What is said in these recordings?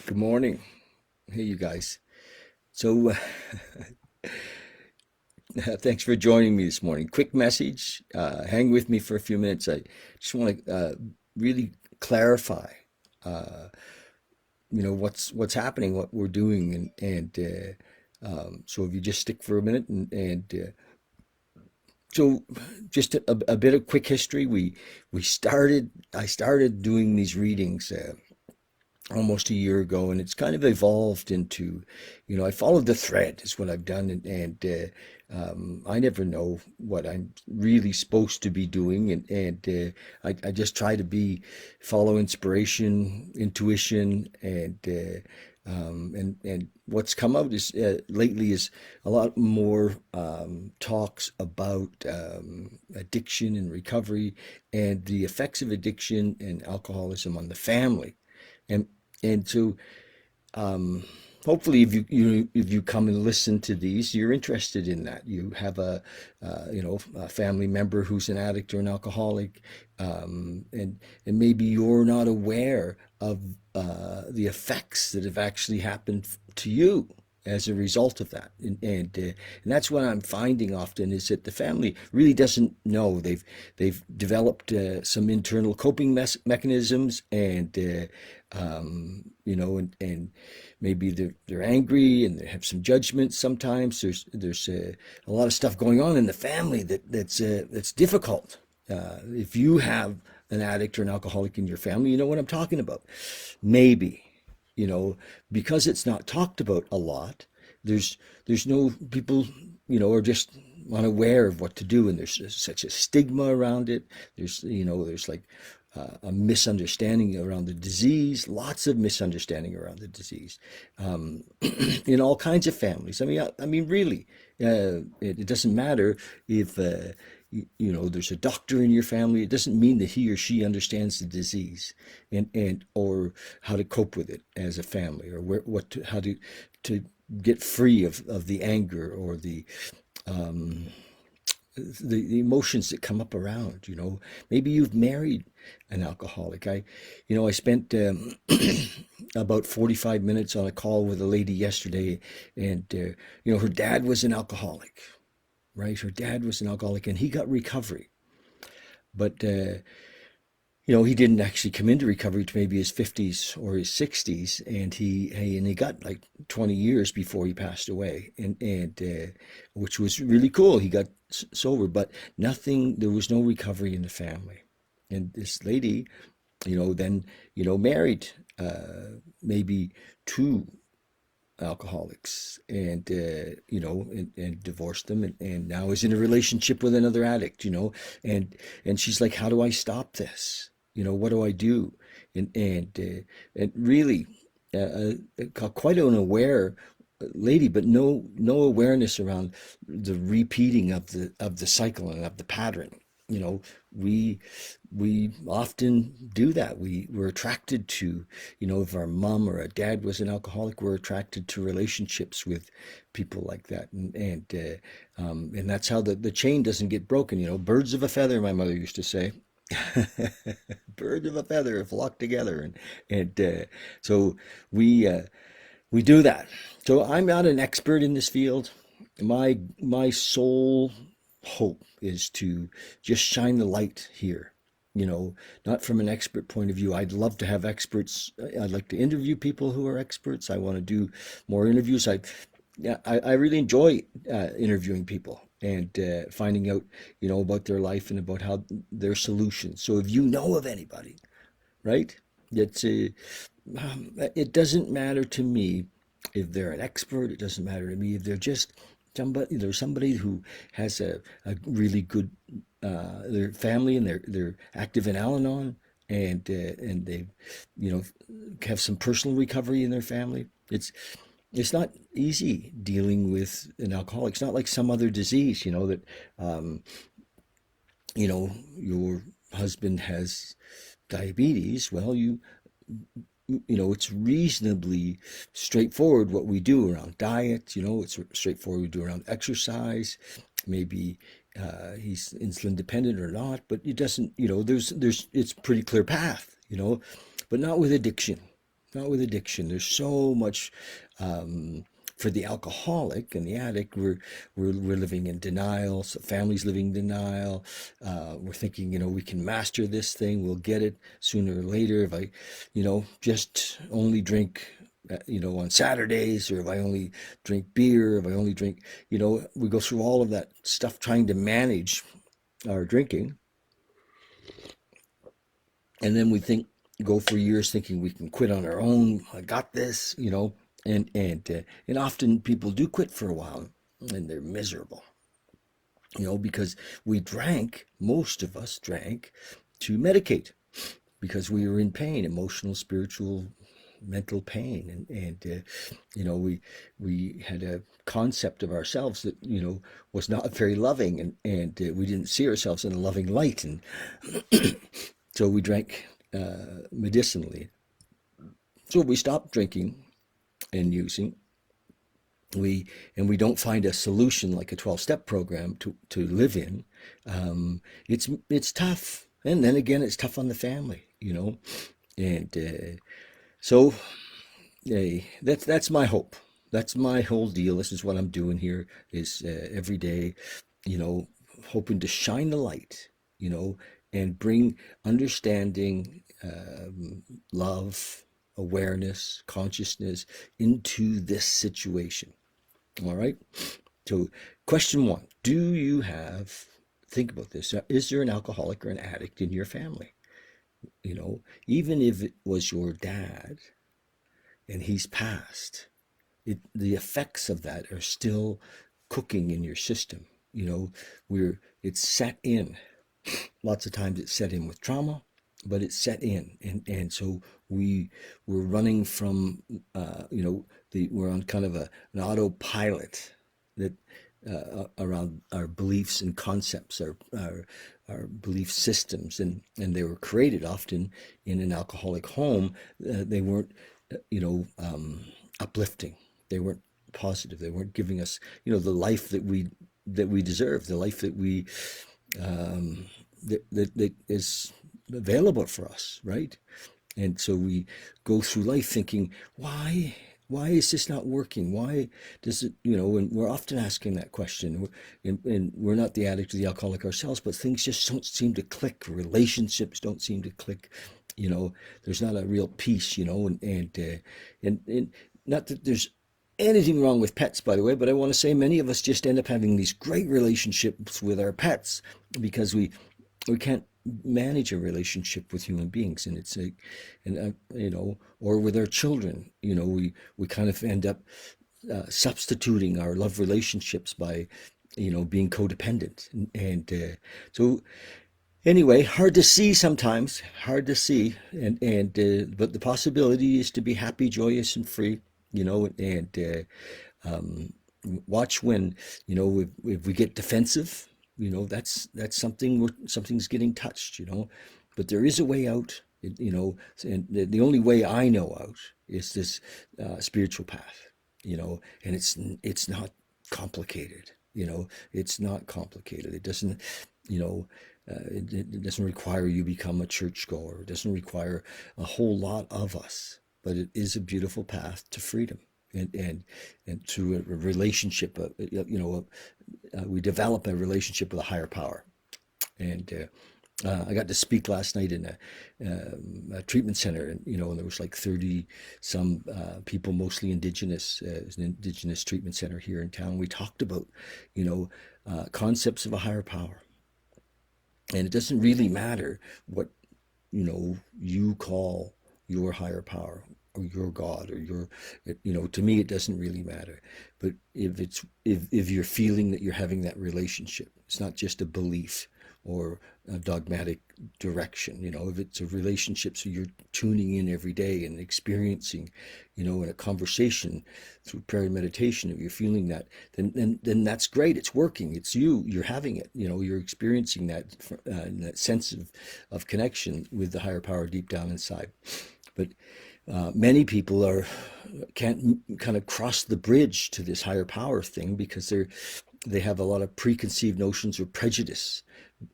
Good morning. Hey, you guys. So, thanks for joining me this morning. Quick message. Hang with me for a few minutes. I just want to really clarify, uh, what's happening, what we're doing, and so if you just stick for a minute, and so just a bit of quick history. We started. I started doing these readings. Almost a year ago, and it's kind of evolved into, I followed the thread is what I've done, and I never know what I'm really supposed to be doing, and I just try to follow inspiration, intuition, and what's come out is lately is a lot more talks about addiction and recovery and the effects of addiction and alcoholism on the family. And and so um, hopefully, if you come and listen to these, you're interested in that. You have a family member who's an addict or an alcoholic, and maybe you're not aware of the effects that have actually happened to you as a result of that. And that's what I'm finding often is that the family really doesn't know. They've developed some internal coping mechanisms, and maybe they're angry and they have some judgment. Sometimes there's a lot of stuff going on in the family that's difficult. If you have an addict or an alcoholic in your family, you know what I'm talking about. Maybe, because it's not talked about a lot. There's no people, are just unaware of what to do, and there's such a stigma around it. There's like a misunderstanding around the disease, lots of misunderstanding around the disease, in all kinds of families. I mean, really, it doesn't matter if there's a doctor in your family. It doesn't mean that he or she understands the disease and or how to cope with it as a family, or how to get free of the anger or um, the emotions that come up around. Maybe you've married an alcoholic. I spent about 45 minutes on a call with a lady yesterday, and her dad was an alcoholic, right? Her dad was an alcoholic, and he got recovery, but he didn't actually come into recovery to maybe his 50s or his 60s, and he got like 20 years before he passed away, and which was really cool. He got sober, but nothing. There was no recovery in the family, and this lady, then married maybe two alcoholics, and divorced them, and now is in a relationship with another addict, and she's like, how do I stop this? What do I do? And really, quite an aware lady, but no awareness around the repeating of the cycle and of the pattern. you know we we often do that. We're attracted to, if our mom or a dad was an alcoholic, we're attracted to relationships with people like that, and that's how the chain doesn't get broken. Birds of a feather, my mother used to say. Birds of a feather flock together, and so we uh, we do that. So I'm not an expert in this field. My sole hope is to just shine the light here. Not from an expert point of view. I'd love to have experts. I'd like to interview people who are experts. I want to do more interviews. Yeah, I really enjoy interviewing people and finding out, about their life and about how their solutions. So if you know of anybody, right? That's it doesn't matter to me if they're an expert. It doesn't matter to me if they're just somebody. There's somebody who has a really good their family, and they're active in Al-Anon, and they you know have some personal recovery in their family. It's not easy dealing with an alcoholic. It's not like some other disease, that um, your husband has diabetes. Well, it's reasonably straightforward what we do around diet. It's straightforward what we do around exercise. Maybe he's insulin dependent or not, but it doesn't. It's pretty clear path. But not with addiction. not with addiction. There's so much for the alcoholic and the addict. We're living in denial. So families living in denial. We're thinking, we can master this thing. We'll get it sooner or later. If I, just only drink, on Saturdays, or if I only drink beer, if I only drink, we go through all of that stuff trying to manage our drinking. And then go for years thinking we can quit on our own. I got this, and often people do quit for a while, and they're miserable, because most of us drank to medicate, because we were in pain, emotional, spiritual, mental pain, we had a concept of ourselves that was not very loving, and we didn't see ourselves in a loving light, and so we drank medicinally. So we stopped drinking and using. We don't find a solution like a 12-step program to live in. It's tough, and then again, it's tough on the family, and so that's my hope. That's my whole deal. This is what I'm doing here. Is every day, hoping to shine the light, and bring understanding, love, awareness, consciousness into this situation. All right. So, question one: think about this. Is there an alcoholic or an addict in your family? Even if it was your dad and he's passed, the effects of that are still cooking in your system. It's set in. Lots of times it's set in with trauma, but it's set in, and so we're running from, we're on kind of an autopilot that around our beliefs and concepts, our belief systems, and they were created often in an alcoholic home. They weren't, uplifting. They weren't positive. They weren't giving us, the life that we deserve, the life that we that is available for us, right? And so we go through life thinking, why is this not working? Why does it, and we're often asking that question. And we're not the addict or the alcoholic ourselves, but things just don't seem to click. Relationships don't seem to click. There's not a real peace, and not that there's anything wrong with pets, by the way, but I want to say many of us just end up having these great relationships with our pets because we can't manage a relationship with human beings, and it's like, and or with our children, we kind of end up substituting our love relationships by being codependent, and so anyway, hard to see sometimes, and but the possibility is to be happy, joyous, and free, and watch when, if we get defensive, that's something's getting touched, but there is a way out, and the only way I know out is this spiritual path, and it's not complicated, it's not complicated. It doesn't, it doesn't require you become a churchgoer. It doesn't require a whole lot of us, but it is a beautiful path to freedom, and through a relationship, we develop a relationship with a higher power. And I got to speak last night in a treatment center, and and there was like 30 some people, mostly indigenous. It was an indigenous treatment center here in town. We talked about concepts of a higher power, and it doesn't really matter what you call your higher power or your God or your, to me it doesn't really matter. But if you're feeling that you're having that relationship, it's not just a belief or a dogmatic direction. If it's a relationship, so you're tuning in every day and experiencing, in a conversation through prayer and meditation, if you're feeling that, then that's great. It's working. It's you're having it. You're experiencing that sense of connection with the higher power deep down inside. But many people can't kind of cross the bridge to this higher power thing because they have a lot of preconceived notions or prejudice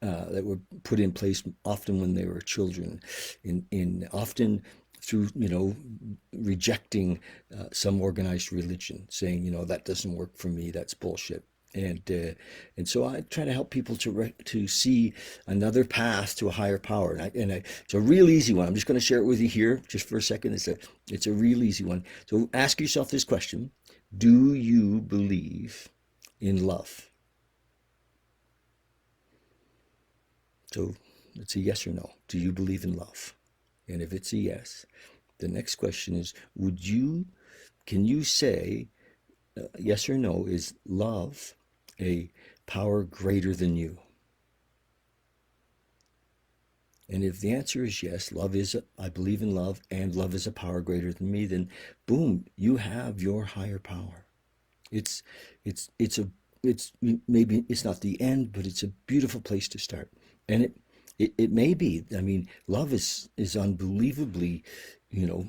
that were put in place often when they were children, in often through, rejecting some organized religion, saying, that doesn't work for me, that's bullshit. And so I try to help people to see another path to a higher power. It's a real easy one. I'm just going to share it with you here just for a second. It's a real easy one. So ask yourself this question: do you believe in love? So it's a yes or no. Do you believe in love? And if it's a yes, the next question is, can you say yes or no, is love a power greater than you? And if the answer is yes, I believe in love, and love is a power greater than me, then boom, you have your higher power. It's maybe it's not the end, but it's a beautiful place to start. And it may be. I mean, love is unbelievably, you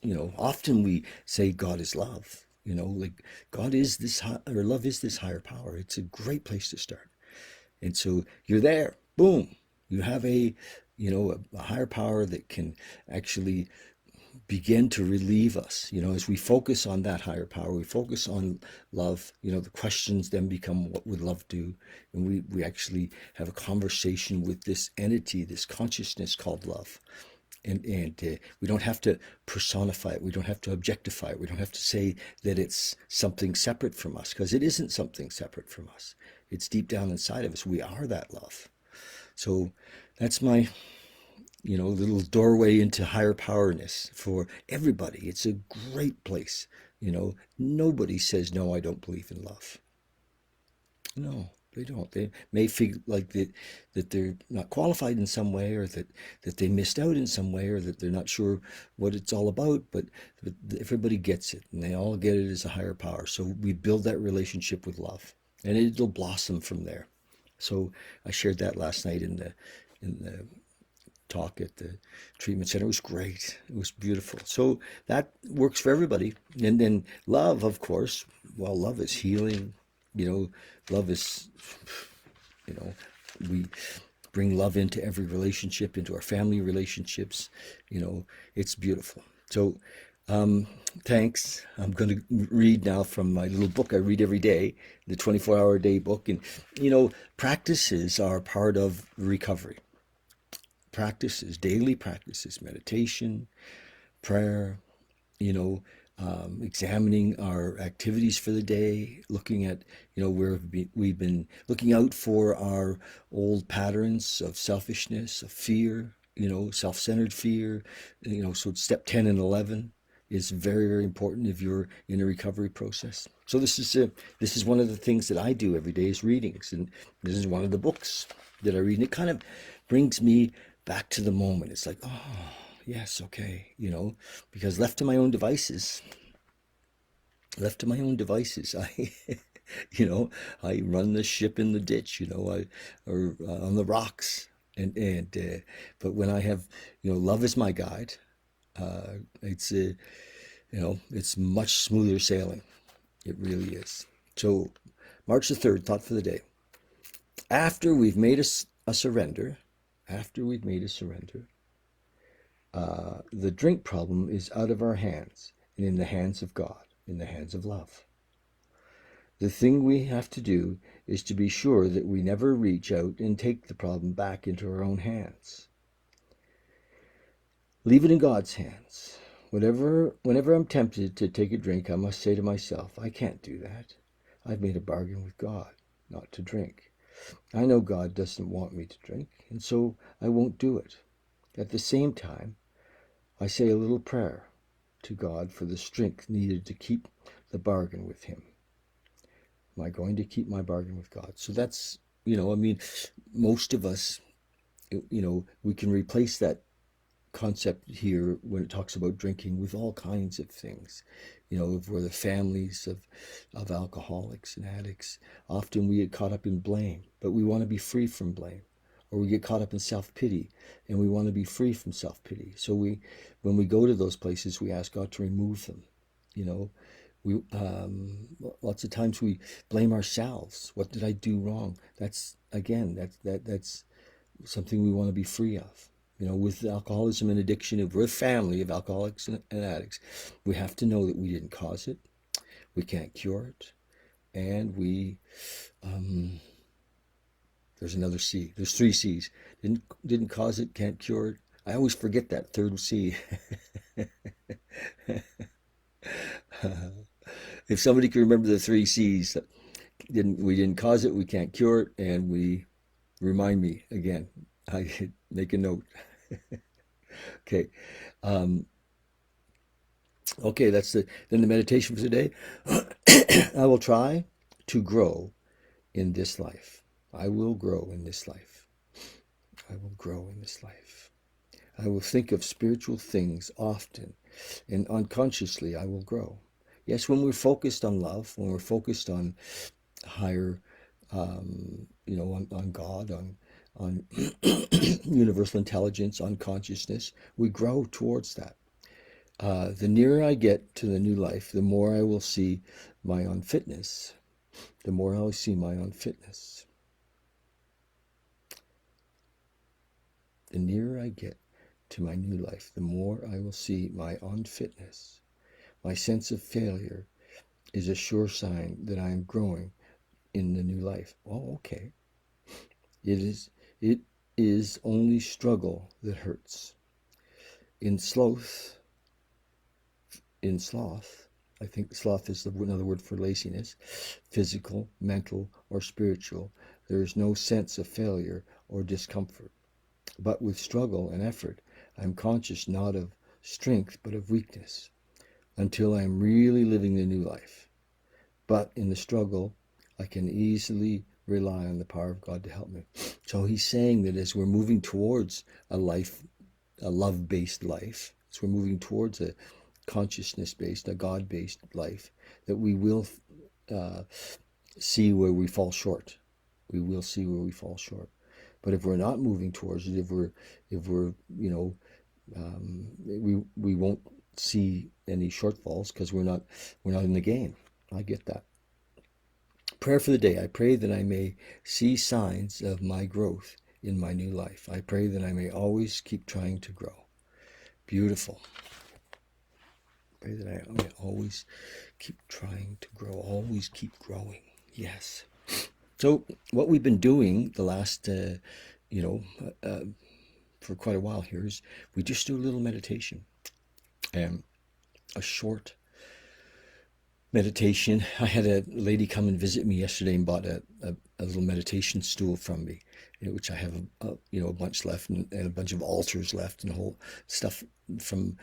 know, often we say God is love. Like God is this, or love is this higher power. It's a great place to start. And so you're there. Boom. You have a higher power that can actually begin to relieve us. As we focus on that higher power, we focus on love. The questions then become, what would love do? And we actually have a conversation with this entity, this consciousness called love. And we don't have to personify it. We don't have to objectify it. We don't have to say that it's something separate from us, because it isn't something separate from us. It's deep down inside of us. We are that love. So that's my little doorway into higher powerness for everybody. It's a great place. Nobody says, no, I don't believe in love. No, they don't. They may feel like that they're not qualified in some way, or that they missed out in some way, or that they're not sure what it's all about, but everybody gets it, and they all get it as a higher power. So we build that relationship with love, and it'll blossom from there. So I shared that last night in the talk at the treatment center. It was great. It was beautiful. So that works for everybody. And then love, of course, well, love is healing. Love is, we bring love into every relationship, into our family relationships. It's beautiful. So thanks. I'm going to read now from my little book I read every day, the 24-hour day book. And, practices are part of recovery. Daily practices, meditation, prayer, examining our activities for the day, looking at, where we've been looking out for our old patterns of selfishness, of fear, self-centered fear. So step 10 and 11 is very, very important if you're in a recovery process. So this is one of the things that I do every day, is readings, and this is one of the books that I read, and it kind of brings me back to the moment. It's like, oh, yes, okay, because left to my own devices, I, I run the ship in the ditch, or on the rocks, but when I have, love is my guide, it's it's much smoother sailing. It really is. So, March the 3rd, thought for the day. After we've made a surrender, the drink problem is out of our hands and in the hands of God, in the hands of love. The thing we have to do is to be sure that we never reach out and take the problem back into our own hands. Leave it in God's hands. Whenever I'm tempted to take a drink, I must say to myself, I can't do that. I've made a bargain with God not to drink. I know God doesn't want me to drink, and so I won't do it. At the same time, I say a little prayer to God for the strength needed to keep the bargain with Him. Am I going to keep my bargain with God? So that's, most of us, we can replace that concept here when it talks about drinking with all kinds of things. If we're the families of alcoholics and addicts, often we get caught up in blame, but we want to be free from blame. Or we get caught up in self-pity, and we want to be free from self-pity. So when we go to those places, we ask God to remove them. We lots of times we blame ourselves. What did I do wrong? That's something we want to be free of. with alcoholism and addiction, if we're a family of alcoholics and addicts, we have to know that we didn't cause it, we can't cure it, and there's another C. There's three C's. Didn't cause it, can't cure it. I always forget that third C. If somebody can remember the three C's, we didn't cause it, we can't cure it, and we remind me again. I make a note. Okay. Um, okay, then the meditation for today. I will try to grow in this life. I will grow in this life. I will grow in this life. I will think of spiritual things often, and unconsciously I will grow. Yes, when we're focused on love, when we're focused on higher, on God, on universal intelligence, on consciousness, we grow towards that. The nearer I get to the new life, the more I will see my unfitness. The more I'll see my unfitness. The nearer I get to my new life, the more I will see my unfitness. My sense of failure is a sure sign that I am growing in the new life. Oh, okay. It is only struggle that hurts. In sloth, I think sloth is another word for laziness, physical, mental, or spiritual, there is no sense of failure or discomfort. But with struggle and effort, I am conscious not of strength, but of weakness, until I am really living the new life. But in the struggle, I can easily rely on the power of God to help me. So he's saying that as we're moving towards a love-based life, as we're moving towards a consciousness-based, a God-based life, that we will see where we fall short. We will see where we fall short. But if we're not moving towards it, if we're we won't see any shortfalls because we're not in the game. I get that. Prayer for the day. I pray that I may see signs of my growth in my new life. I pray that I may always keep trying to grow. Beautiful. Pray that I may always keep trying to grow, always keep growing. Yes. So what we've been doing the last, for quite a while here is we just do a little meditation, a short meditation. I had a lady come and visit me yesterday and bought a little meditation stool from me, which I have a bunch left and a bunch of altars left and whole stuff from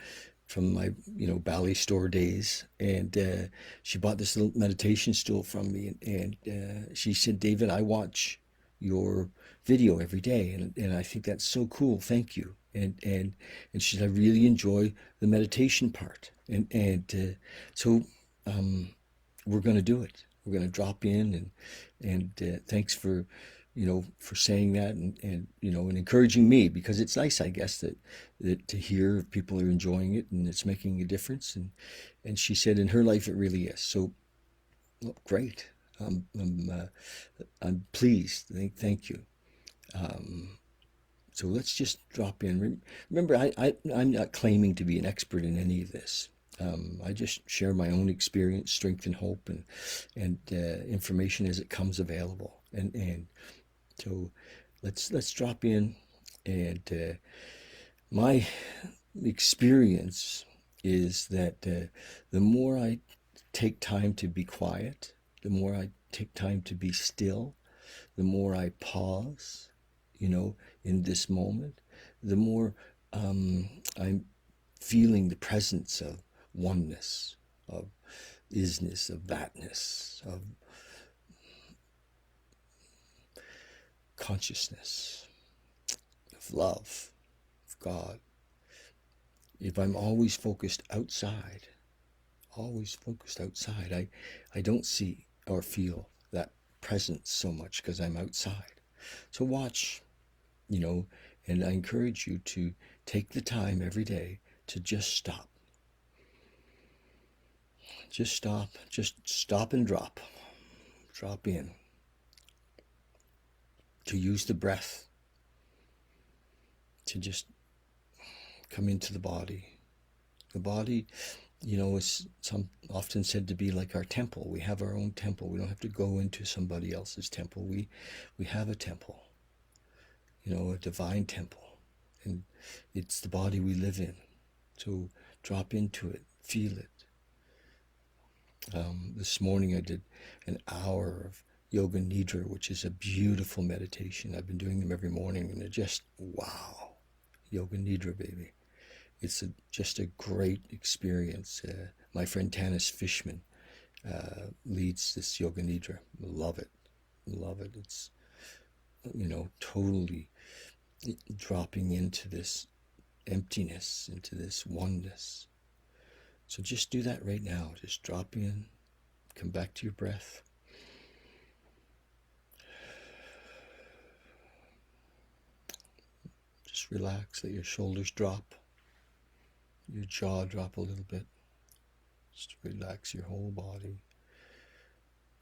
my ballet store days. And she bought this little meditation stool from me, and she said, David, I watch your video every day, and I think that's so cool. Thank you. And she said, I really enjoy the meditation part. And so we're going to do it. We're going to drop in, and thanks for saying that, and encouraging me, because it's nice, I guess, that to hear people are enjoying it and it's making a difference. And she said in her life it really is. So, well, great. I'm pleased. Thank you. So let's just drop in. Remember, I'm not claiming to be an expert in any of this. I just share my own experience, strength, and hope, and information as it comes available. And so let's drop in. And my experience is that the more I take time to be quiet, the more I take time to be still, the more I pause, in this moment, the more I'm feeling the presence of oneness, of isness, of thatness, of consciousness, of love, of God. If I'm always focused outside, I don't see or feel that presence so much because I'm outside. So watch, and I encourage you to take the time every day to just stop. Just stop and drop. Drop in. To use the breath to just Come into the body. The body, is often said to be like our temple. We have our own temple. We don't have to go into somebody else's temple. We have a temple, a divine temple. And it's the body we live in. So drop into it, feel it. This morning I did an hour of Yoga Nidra, which is a beautiful meditation. I've been doing them every morning, and they're just, wow. Yoga Nidra, baby. It's just a great experience. My friend Tanis Fishman leads this Yoga Nidra. Love it. Love it. It's, totally dropping into this emptiness, into this oneness. So just do that right now. Just drop in, come back to your breath. Just relax, let your shoulders drop, your jaw drop a little bit. Just relax your whole body.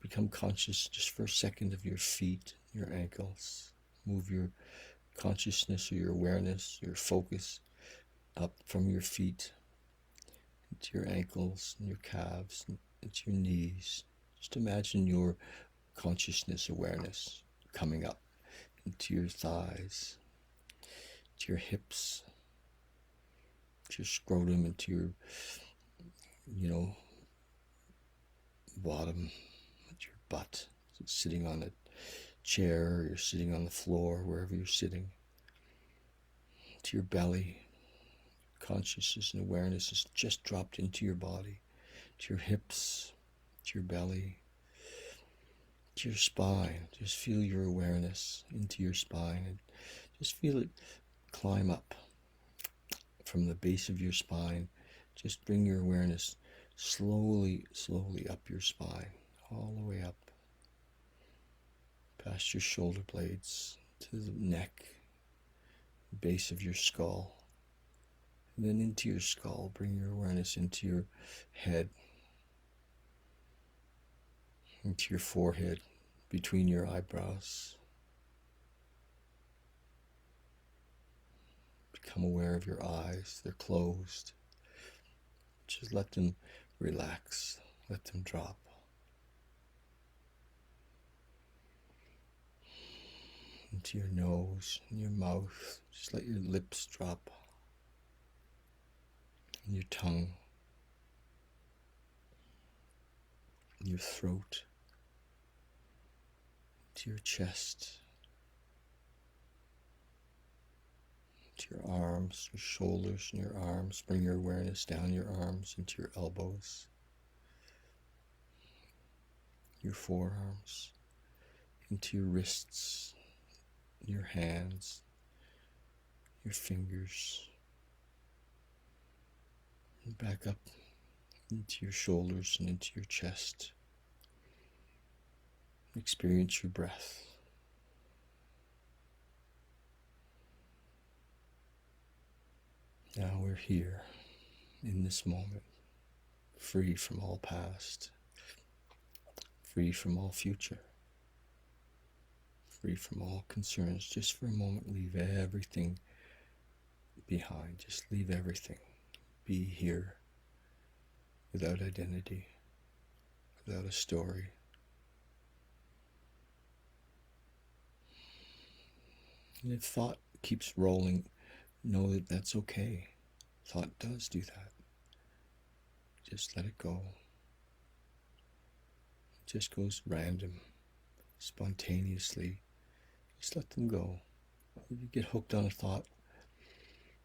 Become conscious just for a second of your feet, your ankles. Move your consciousness or your awareness, your focus up from your feet into your ankles and your calves, into your knees. Just imagine your consciousness, awareness coming up into your thighs, to your hips, to your scrotum, into your, bottom, to your butt, sitting on a chair, or you're sitting on the floor, wherever you're sitting, to your belly. Consciousness and awareness is just dropped into your body, to your hips, to your belly, to your spine. Just feel your awareness into your spine, and just feel it climb up from the base of your spine. Just bring your awareness slowly, slowly up your spine, all the way up, past your shoulder blades, to the neck, base of your skull. And then into your skull, bring your awareness into your head, into your forehead, between your eyebrows. Become aware of your eyes. They're closed. Just let them relax. Let them drop. Into your nose and your mouth. Just let your lips drop. And your tongue. Your throat. Into your chest. To your arms, your shoulders and your arms. Bring your awareness down your arms into your elbows, your forearms, into your wrists, your hands, your fingers, and back up into your shoulders and into your chest. Experience your breath. Now we're here in this moment, free from all past, free from all future, free from all concerns. Just for a moment, leave everything behind. Just leave everything. Be here without identity, without a story. And if thought keeps rolling, know that that's okay. Thought does do that. Just let it go. It just goes random, spontaneously. Just let them go. If you get hooked on a thought,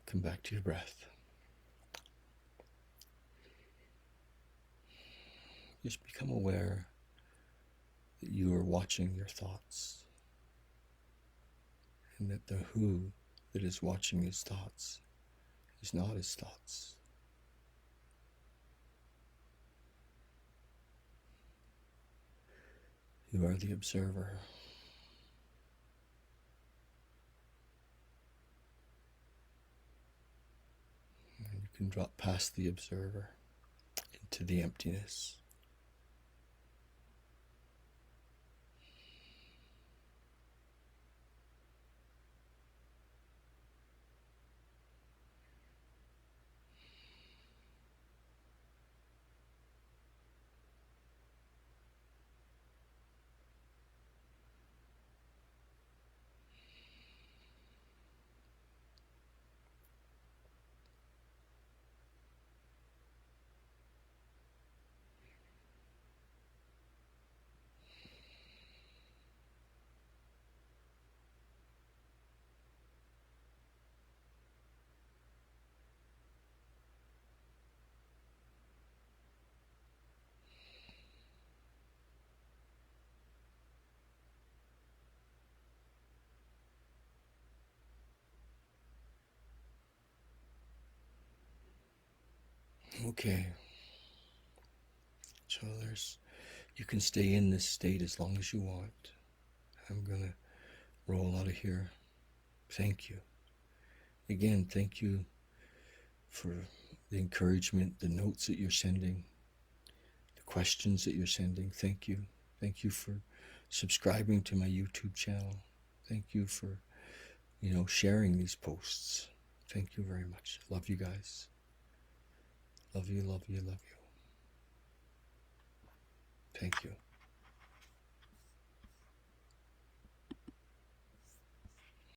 come back to your breath. Just become aware that you are watching your thoughts, and that the who that is watching his thoughts is not his thoughts. You are the observer. And you can drop past the observer into the emptiness. Okay. So you can stay in this state as long as you want. I'm going to roll out of here. Thank you. Again, thank you for the encouragement, the notes that you're sending, the questions that you're sending. Thank you. Thank you for subscribing to my YouTube channel. Thank you for, sharing these posts. Thank you very much. Love you guys. Love you, love you, love you. Thank you.